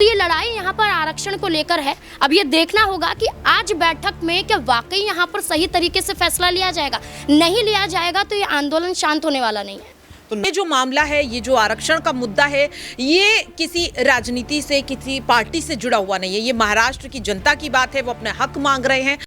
ये लड़ाई यहाँ पर आरक्षण को लेकर है। अब ये देखना होगा कि आज बैठक में क्या वाकई यहाँ पर सही तरीके से फैसला लिया जाएगा। नहीं लिया जाएगा तो ये आंदोलन शांत होने वाला नहीं है। तो ये जो मामला है, ये जो आरक्षण का मुद्दा है, ये किसी राजनीति से, किसी पार्टी से जुड़ा हुआ नहीं है। ये महाराष्ट्र की जनता की बात है, वो अपने हक मांग रहे हैं।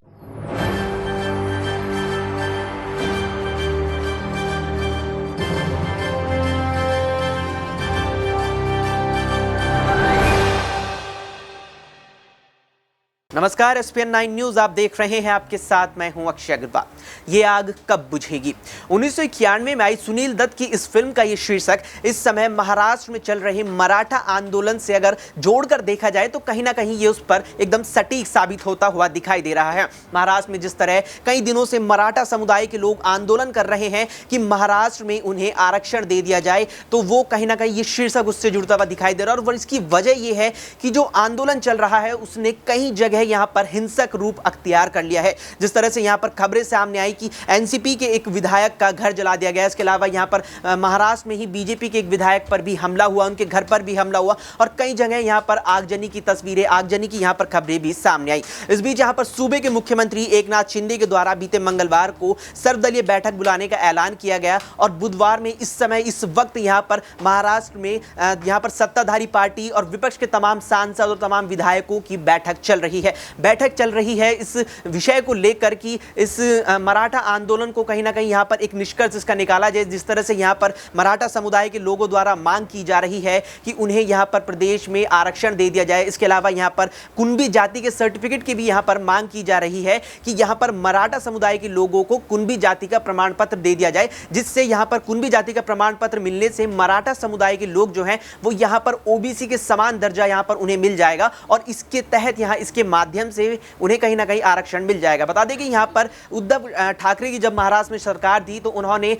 नमस्कार, SPN 9 न्यूज आप देख रहे हैं। आपके साथ मैं हूं अक्षय अग्रवाल। ये आग कब बुझेगी? 1991 में आई सुनील दत्त की इस फिल्म का ये शीर्षक इस समय महाराष्ट्र में चल रहे मराठा आंदोलन से अगर जोड़कर देखा जाए तो कहीं ना कहीं ये उस पर एकदम सटीक साबित होता हुआ दिखाई दे रहा है। महाराष्ट्र में जिस तरह कई दिनों से मराठा समुदाय के लोग आंदोलन कर रहे हैं कि महाराष्ट्र में उन्हें आरक्षण दे दिया जाए, तो वो कहीं ना कहीं ये शीर्षक उससे जुड़ता हुआ दिखाई दे रहा है। और इसकी वजह यह है कि जो आंदोलन चल रहा है उसने कई जगह यहां पर हिंसक रूप अख्तियार कर लिया है। जिस तरह से यहां पर खबरें सामने आई कि एनसीपी के एक विधायक का घर जला दिया गया। इसके अलावा यहां पर महाराष्ट्र में ही बीजेपी के एक विधायक पर भी हमला हुआ, उनके घर पर भी हमला हुआ और कई जगह यहां पर आगजनी की तस्वीरें, आगजनी की यहां पर खबरें भी सामने आई। इस बीच यहां पर सूबे के मुख्यमंत्री एकनाथ शिंदे के द्वारा बीते मंगलवार को सर्वदलीय बैठक बुलाने का ऐलान किया गया और बुधवार में इस समय इस वक्त यहां पर महाराष्ट्र में यहां पर सत्ताधारी पार्टी और विपक्ष के तमाम सांसद और तमाम विधायकों की बैठक चल रही है। बैठक चल रही है इस विषय को लेकर कि इस मराठा आंदोलन को कहीं ना कहीं यहां पर एक निष्कर्ष इसका निकाला जाए। जिस तरह से यहां पर मराठा समुदाय के लोगों द्वारा मांग की जा रही है कि उन्हें यहां पर प्रदेश में आरक्षण दे दिया जाए। इसके अलावा यहां पर कुणबी जाति के सर्टिफिकेट की भी यहां पर मांग की जा रही है कि यहां पर मराठा समुदाय के लोगों को कुणबी जाति का प्रमाण पत्र दे दिया जाए, जिससे यहां पर कुणबी जाति का प्रमाण पत्र मिलने से मराठा समुदाय के लोग जो हैं वो यहां पर ओबीसी के समान दर्जा यहां पर उन्हें मिल जाएगा और इसके तहत यहां इसके माध्यम से उन्हें कहीं ना कहीं आरक्षण मिल जाएगा। बता दें कि यहां पर उद्धव ठाकरे की जब महाराष्ट्र में सरकार थी तो उन्होंने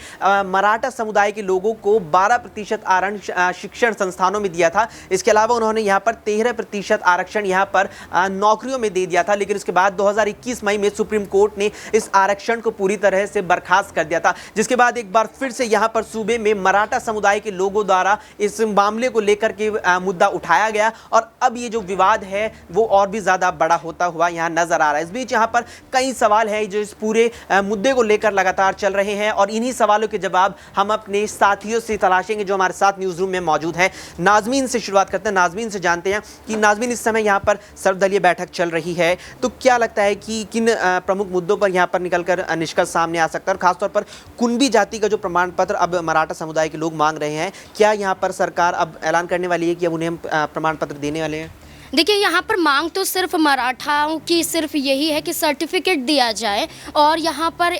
मराठा समुदाय के लोगों को 12% आरक्षण शिक्षण संस्थानों में दिया था। इसके अलावा उन्होंने यहां पर 13% आरक्षण यहां पर नौकरियों में दे दिया था, लेकिन उसके बाद 2021 मई में सुप्रीम कोर्ट ने इस आरक्षण को पूरी तरह से बर्खास्त कर दिया था, जिसके बाद एक बार फिर से यहां पर सूबे में मराठा समुदाय के लोगों द्वारा इस मामले को लेकर के मुद्दा उठाया गया और अब ये जो विवाद है वो और भी ज्यादा बड़ा होता हुआ यहां नजर आ रहा है। इस बीच यहां पर कई सवाल हैं जो इस पूरे मुद्दे को लेकर लगातार चल रहे हैं और इन्हीं सवालों के जवाब हम अपने साथियों से तलाशेंगे जो हमारे साथ न्यूज रूम में मौजूद हैं। नाजमीन से शुरुआत करते हैं। नाजमीन से जानते हैं कि नाजमीन, इस समय यहां पर सर्वदलीय बैठक चल रही है, तो क्या लगता है कि किन प्रमुख मुद्दों पर यहां पर निकलकर निष्कर्ष सामने आ सकता है और खासतौर पर कुणबी जाति का जो प्रमाण पत्र अब मराठा समुदाय के लोग मांग रहे हैं, क्या यहां पर सरकार अब ऐलान करने वाली है कि अब उन्हें प्रमाण पत्र देने वाले हैं? देखिए, यहाँ पर मांग तो सिर्फ मराठाओं की सिर्फ यही है कि सर्टिफिकेट दिया जाए और यहाँ पर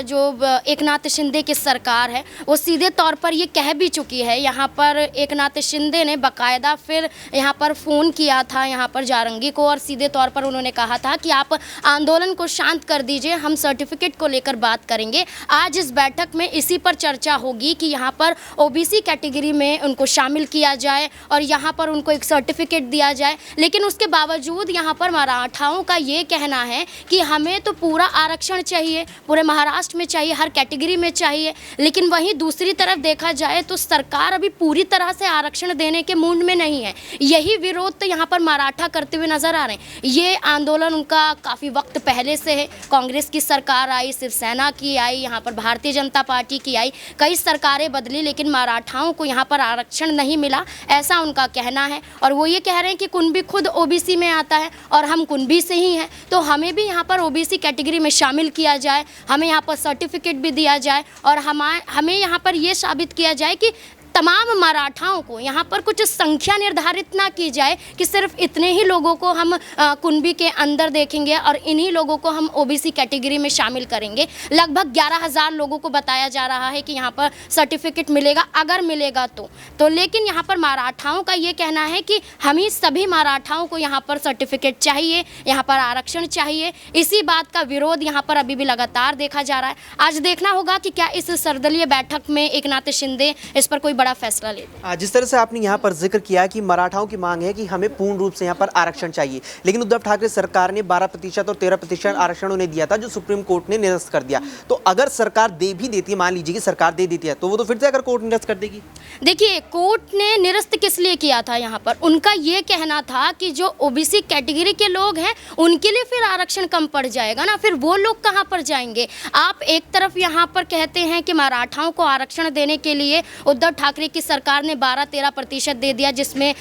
जो एकनाथ शिंदे की सरकार है वो सीधे तौर पर ये कह भी चुकी है। यहाँ पर एकनाथ शिंदे ने बाकायदा फिर यहाँ पर फ़ोन किया था यहाँ पर जारंगी को और सीधे तौर पर उन्होंने कहा था कि आप आंदोलन को शांत कर दीजिए, हम सर्टिफिकेट को लेकर बात करेंगे। आज इस बैठक में इसी पर चर्चा होगी कि यहाँ पर ओबीसी कैटेगरी में उनको शामिल किया जाए और यहाँ पर उनको एक सर्टिफिकेट दिया जाए। लेकिन उसके बावजूद यहाँ पर मराठाओं का ये कहना है कि हमें तो पूरा आरक्षण चाहिए, पूरे महाराष्ट्र में चाहिए, हर कैटेगरी में चाहिए। लेकिन वहीं दूसरी तरफ देखा जाए तो सरकार अभी पूरी तरह से आरक्षण देने के मूड में नहीं है। यही विरोध तो यहाँ पर मराठा करते हुए नजर आ रहे हैं। ये आंदोलन उनका काफ़ी वक्त पहले से है। कांग्रेस की सरकार आई, शिवसेना की आई, यहाँ पर भारतीय जनता पार्टी की आई, कई सरकारें बदली, लेकिन मराठाओं को यहाँ पर आरक्षण नहीं मिला, ऐसा उनका कहना है। और वो ये कह रहे हैं कि कुणबी खुद ओबीसी में आता है और हम कुणबी से ही हैं, तो हमें भी यहाँ पर ओबीसी कैटेगरी में शामिल किया जाए, हमें यहाँ पर सर्टिफिकेट भी दिया जाए और हमें यहाँ पर ये साबित किया जाए कि तमाम मराठाओं को यहाँ पर कुछ संख्या निर्धारित ना की जाए कि सिर्फ इतने ही लोगों को हम कुणबी के अंदर देखेंगे और इन्हीं लोगों को हम ओबीसी कैटेगरी में शामिल करेंगे। लगभग 11,000 लोगों को बताया जा रहा है कि यहाँ पर सर्टिफिकेट मिलेगा, अगर मिलेगा तो लेकिन यहाँ पर मराठाओं का ये कहना है कि हम ही सभी मराठाओं को यहाँ पर सर्टिफिकेट चाहिए, यहाँ पर आरक्षण चाहिए। इसी बात का विरोध यहाँ पर अभी भी लगातार देखा जा रहा है। आज देखना होगा कि क्या इस सर्वदलीय बैठक में एकनाथ शिंदे इस पर कोई बड़ा बड़ा फैसला लेते हैं। जिस तरह से आपने यहाँ पर जिक्र किया कि मराठाओं की मांग है कि हमें पूर्ण रूप से यहाँ पर आरक्षण चाहिए, लेकिन उद्धव ठाकरे सरकार ने 12% और 13% आरक्षण उन्हें दिया था, जो सुप्रीम कोर्ट ने निरस्त कर दिया। तो अगर सरकार दे भी देती है, मान लीजिए कि सरकार दे देती है, तो वो तो फिर से अगर कोर्ट निरस्त कर देगी। देखिए, कोर्ट ने निरस्त किस लिए किया था? यहाँ पर उनका ये कहना था कि जो ओबीसी कैटेगरी के लोग हैं उनके लिए फिर आरक्षण कम पड़ जाएगा ना, फिर वो लोग कहाँ पर जाएंगे? आप एक तरफ यहाँ पर कहते हैं कि मराठाओं को आरक्षण देने के लिए उद्धव ठाकरे की सरकार ने 12-13% दे दिया, जिसमें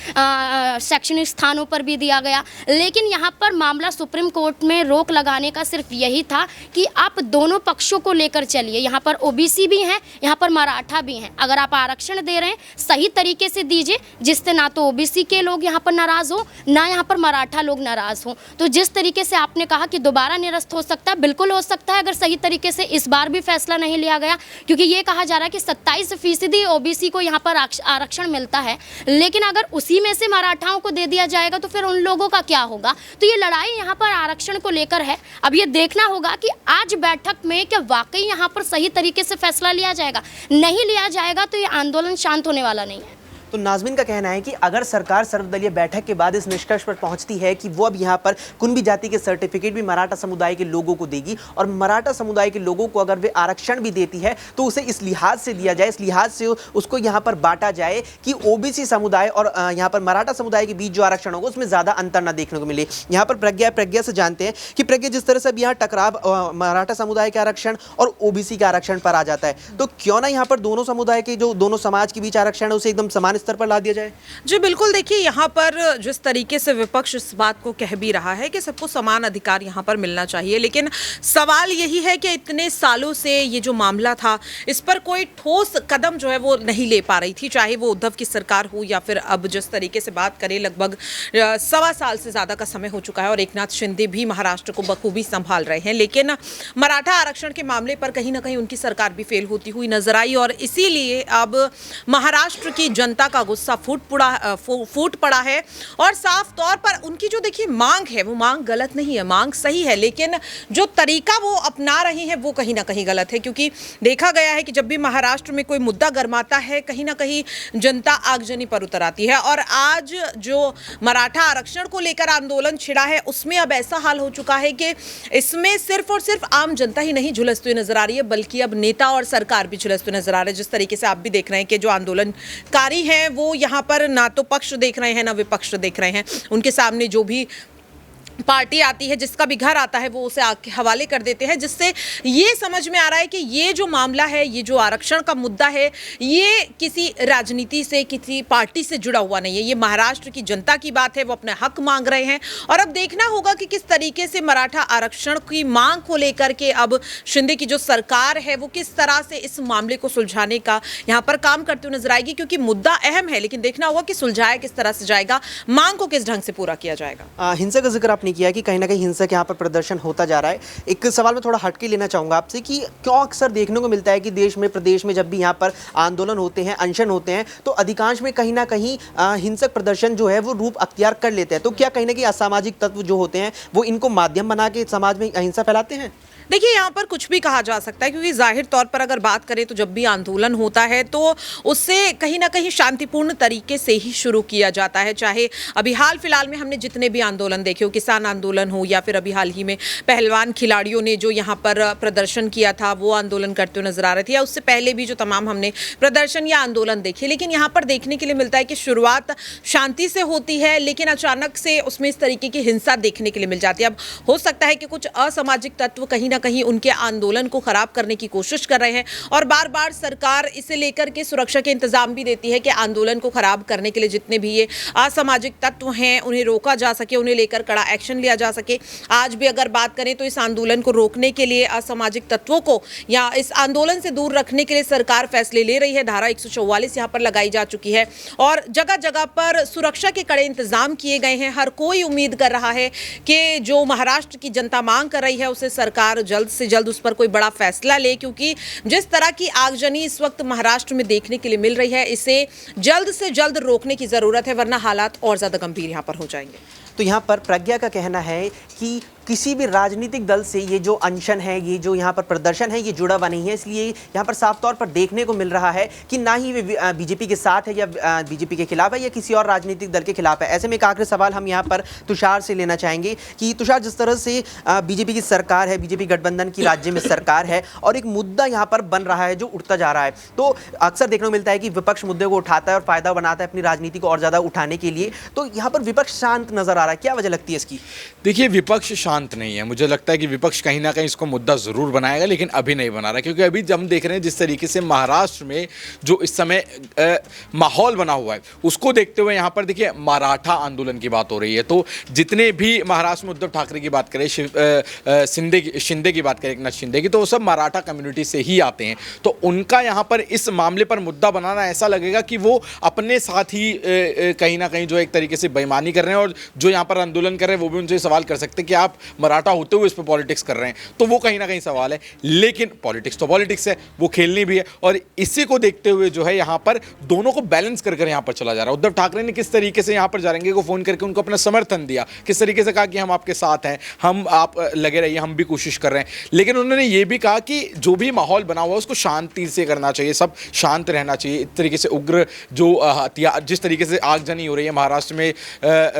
शैक्षणिक स्थानों पर भी दिया गया, लेकिन यहाँ पर मामला सुप्रीम कोर्ट में रोक लगाने का सिर्फ यही था कि आप दोनों पक्षों को लेकर चलिए। यहाँ पर ओबीसी भी हैं, यहाँ पर मराठा भी हैं। अगर आप आरक्षण दे रहे हैं सही तरीके से दीजिए, जिससे ना तो ओबीसी के लोग यहाँ पर नाराज हो, ना यहाँ पर मराठा लोग नाराज हो। तो जिस तरीके से आपने कहा कि दोबारा निरस्त हो सकता है, बिल्कुल हो सकता है अगर सही तरीके से इस बार भी फैसला नहीं लिया गया, क्योंकि ये कहा जा रहा है कि 27% ओबीसी को यहाँ पर आरक्षण मिलता है, लेकिन अगर उसी में से मराठाओं को दे दिया जाएगा तो फिर उन लोगों का क्या होगा? तो ये लड़ाई यहाँ पर आरक्षण को लेकर है। अब ये देखना होगा कि आज बैठक में क्या वाकई यहाँ पर सही तरीके से फैसला लिया जाएगा। नहीं लिया जाएगा तो ये आंदोलन शांत होने वाला नहीं है। तो नाज़मीन का कहना है कि अगर सरकार सर्वदलीय बैठक के बाद इस निष्कर्ष पर पहुंचती है कि वो अब यहाँ पर कुनबी जाति के सर्टिफिकेट भी मराठा समुदाय के लोगों को देगी, और मराठा समुदाय के लोगों को अगर वे आरक्षण भी देती है तो उसे इस लिहाज से दिया जाए, इस लिहाज से उसको यहाँ पर बांटा जाए कि ओबीसी समुदाय और यहाँ पर मराठा समुदाय के बीच जो आरक्षण होगा उसमें ज़्यादा अंतर ना देखने को मिले। यहाँ पर प्रज्ञा से जानते हैं कि प्रज्ञा, जिस तरह से अब यहाँ टकराव मराठा समुदाय के आरक्षण और ओबीसी के आरक्षण पर आ जाता है, तो क्यों ना यहाँ पर दोनों समुदाय के जो दोनों समाज के बीच आरक्षण है उसे एकदम समान स्तर पर ला दिया जाए। जी बिल्कुल, देखिए यहाँ पर जिस तरीके से विपक्ष इस बात को कह भी रहा है कि सबको समान अधिकार यहाँ पर मिलना चाहिए, लेकिन सवाल यही है कि इतने सालों से ये जो मामला था इस पर कोई ठोस कदम जो है वो नहीं ले पा रही थी, चाहे वो उद्धव की सरकार हो या फिर अब जिस तरीके से बात करें लगभग 1.25 साल से ज़्यादा का समय हो चुका है और एकनाथ शिंदे भी महाराष्ट्र को बखूबी संभाल रहे हैं, लेकिन मराठा आरक्षण के मामले पर कहीं ना कहीं उनकी सरकार भी फेल होती हुई नजर आई और इसीलिए अब महाराष्ट्र की जनता का गुस्सा फूट पड़ा है और साफ तौर पर उनकी जो देखिए मांग है वो मांग गलत नहीं है, मांग सही है, लेकिन जो तरीका वो अपना रही है वो कहीं ना कहीं गलत है, क्योंकि देखा गया है कि जब भी महाराष्ट्र में कोई मुद्दा गरमाता है कहीं ना कहीं जनता आगजनी पर उतर आती है। और आज जो मराठा आरक्षण को लेकर आंदोलन छिड़ा है उसमें अब ऐसा हाल हो चुका है कि इसमें सिर्फ और सिर्फ आम जनता ही नहीं झुलसती हुई नजर आ रही है, बल्कि अब नेता और सरकार भी झुलसते नजर आ रहे हैं। जिस तरीके से आप भी देख रहे हैं कि जो आंदोलनकारी हैं वो यहाँ पर ना तो पक्ष देख रहे हैं ना विपक्ष देख रहे हैं, उनके सामने जो भी पार्टी आती है जिसका भी घर आता है वो उसे आके हवाले कर देते हैं, जिससे ये समझ में आ रहा है कि ये जो मामला है, ये जो आरक्षण का मुद्दा है, ये किसी राजनीति से किसी पार्टी से जुड़ा हुआ नहीं है। ये महाराष्ट्र की जनता की बात है, वो अपने हक मांग रहे हैं और अब देखना होगा कि किस तरीके से मराठा आरक्षण की मांग को लेकर के अब शिंदे की जो सरकार है वो किस तरह से इस मामले को सुलझाने का यहाँ पर काम करते हुए नजर आएगी, क्योंकि मुद्दा अहम है, लेकिन देखना होगा कि सुलझाया किस तरह से जाएगा, मांग को किस ढंग से पूरा किया जाएगा। हिंसा का जिक्र किया कि कहीं ना कहीं हिंसक यहाँ पर प्रदर्शन होता जा रहा है। एक सवाल मैं थोड़ा हटके लेना चाहूंगा आपसे कि क्यों अक्सर देखने को मिलता है कि देश में प्रदेश में जब भी यहाँ पर आंदोलन होते हैं, अनशन होते हैं, तो अधिकांश में कहीं ना कहीं हिंसक प्रदर्शन जो है वो रूप अख्तियार कर लेते हैं। तो क्या कहीं ना कहीं असामाजिक तत्व जो होते हैं वो इनको माध्यम बना के समाज में अहिंसा फैलाते हैं? देखिए यहाँ पर कुछ भी कहा जा सकता है, क्योंकि जाहिर तौर पर अगर बात करें तो जब भी आंदोलन होता है तो उससे कहीं ना कहीं शांतिपूर्ण तरीके से ही शुरू किया जाता है। चाहे अभी हाल फिलहाल में हमने जितने भी आंदोलन देखे हो, किसान आंदोलन हो या फिर अभी हाल ही में पहलवान खिलाड़ियों ने जो यहाँ पर प्रदर्शन किया था वो आंदोलन करते हुए नजर आ रहे थे, या उससे पहले भी जो तमाम हमने प्रदर्शन या आंदोलन देखे, लेकिन यहाँ पर देखने के लिए मिलता है कि शुरुआत शांति से होती है लेकिन अचानक से उसमें इस तरीके की हिंसा देखने के लिए मिल जाती है। अब हो सकता है कि कुछ असामाजिक तत्व कहीं कहीं उनके आंदोलन को खराब करने की कोशिश कर रहे हैं और बार बार सरकार इसे लेकर के सुरक्षा के इंतजाम भी देती है कि आंदोलन को खराब करने के लिए जितने भी ये असामाजिक तत्व हैं उन्हें रोका जा सके, उन्हें लेकर कड़ा एक्शन लिया जा सके। आज भी अगर बात करें तो इस आंदोलन को रोकने के लिए, असामाजिक तत्वों को या इस आंदोलन से दूर रखने के लिए सरकार फैसले ले रही है। धारा 144 यहाँ पर लगाई जा चुकी है और जगह जगह पर सुरक्षा के कड़े इंतजाम किए गए हैं। हर कोई उम्मीद कर रहा है कि जो महाराष्ट्र की जनता मांग कर रही है उसे सरकार जल्द से जल्द उस पर कोई बड़ा फैसला ले, क्योंकि जिस तरह की आगजनी इस वक्त महाराष्ट्र में देखने के लिए मिल रही है इसे जल्द से जल्द रोकने की जरूरत है, वरना हालात और ज्यादा गंभीर यहां पर हो जाएंगे। तो यहाँ पर प्रज्ञा का कहना है कि किसी भी राजनीतिक दल से ये जो अनशन है, ये जो यहाँ पर प्रदर्शन है, ये जुड़ा हुआ नहीं है। इसलिए यहाँ पर साफ तौर पर देखने को मिल रहा है कि ना ही वे बीजेपी के साथ है या बीजेपी के खिलाफ है या किसी और राजनीतिक दल के खिलाफ है। ऐसे में एक आखिरी सवाल हम यहाँ पर तुषार से लेना चाहेंगे कि तुषार, जिस तरह से बीजेपी की सरकार है, बीजेपी गठबंधन की राज्य में सरकार है और एक मुद्दा यहाँ पर बन रहा है जो उठता जा रहा है, तो अक्सर देखने को मिलता है कि विपक्ष मुद्दे को उठाता है और फायदा बनाता है अपनी राजनीति को और ज्यादा उठाने के लिए। तो यहाँ पर विपक्ष शांत नजर आ रहा है, क्या वजह लगती है इसकी? देखिए, विपक्ष शांत नहीं है। मुझे लगता है कि विपक्ष कहीं ना कहीं इसको मुद्दा जरूर बनाएगा, लेकिन अभी नहीं बना रहा, क्योंकि अभी हम देख रहे हैं जिस तरीके से महाराष्ट्र में जो इस समय माहौल बना हुआ है, उसको देखते हुए यहाँ पर देखिए मराठा आंदोलन की बात हो रही है। तो जितने भी महाराष्ट्र में उद्धव ठाकरे की बात करें, शिंदे की बात करें, एकनाथ शिंदे की, तो वो सब मराठा कम्युनिटी से ही आते हैं। तो उनका यहाँ पर इस मामले पर मुद्दा बनाना ऐसा लगेगा कि वो अपने साथ ही कहीं ना कहीं जो एक तरीके से बेईमानी कर रहे हैं, और जो यहाँ पर आंदोलन कर रहे हैं वो भी उनसे सवाल कर सकते हैं कि आप मराठा होते हुए इस पर पॉलिटिक्स कर रहे हैं। तो वो कहीं ना कहीं सवाल है, लेकिन पॉलिटिक्स तो पॉलिटिक्स है, वो खेलनी भी है। और इसी को देखते हुए जो है यहाँ पर दोनों को बैलेंस कर यहाँ पर चला जा रहा है। उद्धव ठाकरे ने किस तरीके से यहाँ पर जारंगे को फोन करके उनको अपना समर्थन दिया, किस तरीके से कहा कि हम आपके साथ हैं, हम आप लगे रहिए, हम भी कोशिश कर रहे हैं। लेकिन उन्होंने ये भी कहा कि जो भी माहौल बना हुआ है उसको शांति से करना चाहिए, सब शांत रहना चाहिए। इस तरीके से उग्र जो हथियार, जिस तरीके से आगजनी हो रही है महाराष्ट्र में,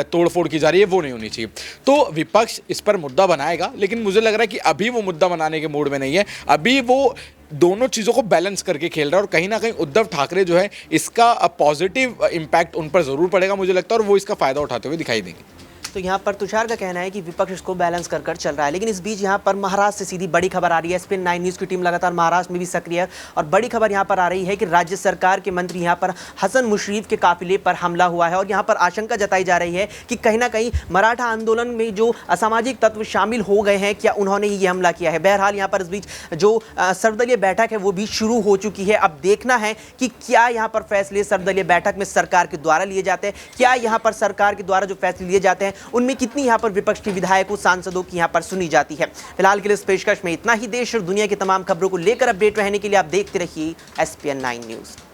तोड़फोड़ की जा रही है, वो नहीं होनी चाहिए। तो विपक्ष इस पर मुद्दा बनाएगा, लेकिन मुझे लग रहा है कि अभी वो मुद्दा बनाने के मूड में नहीं है। अभी वो दोनों चीज़ों को बैलेंस करके खेल रहा है, और कहीं ना कहीं उद्धव ठाकरे जो है इसका पॉजिटिव इम्पैक्ट उन पर ज़रूर पड़ेगा मुझे लगता है, और वो इसका फ़ायदा उठाते हुए दिखाई देंगे। तो यहाँ पर तुषार का कहना है कि विपक्ष इसको बैलेंस कर चल रहा है। लेकिन इस बीच यहाँ पर महाराष्ट्र से सीधी बड़ी खबर आ रही है। SPN 9 न्यूज़ की टीम लगातार महाराष्ट्र में भी सक्रिय है, और बड़ी खबर यहाँ पर आ रही है कि राज्य सरकार के मंत्री यहाँ पर हसन मुशर्रफ के काफिले पर हमला हुआ है, और यहाँ पर आशंका जताई जा रही है कि कहीं ना कहीं मराठा आंदोलन में जो असामाजिक तत्व शामिल हो गए हैं, क्या उन्होंने ये हमला किया है। बहरहाल यहाँ पर इस बीच जो सर्वदलीय बैठक है वो भी शुरू हो चुकी है। अब देखना है कि क्या यहाँ पर फैसले सर्वदलीय बैठक में सरकार के द्वारा लिए जाते हैं, क्या यहाँ पर सरकार के द्वारा जो फैसले लिए जाते हैं उनमें कितनी यहाँ पर विपक्ष के विधायकों, सांसदों की यहाँ पर सुनी जाती है। फिलहाल के लिए इस पेशकश में इतना ही। देश और दुनिया की तमाम खबरों को लेकर अपडेट रहने के लिए आप देखते रहिए SPN 9 न्यूज़।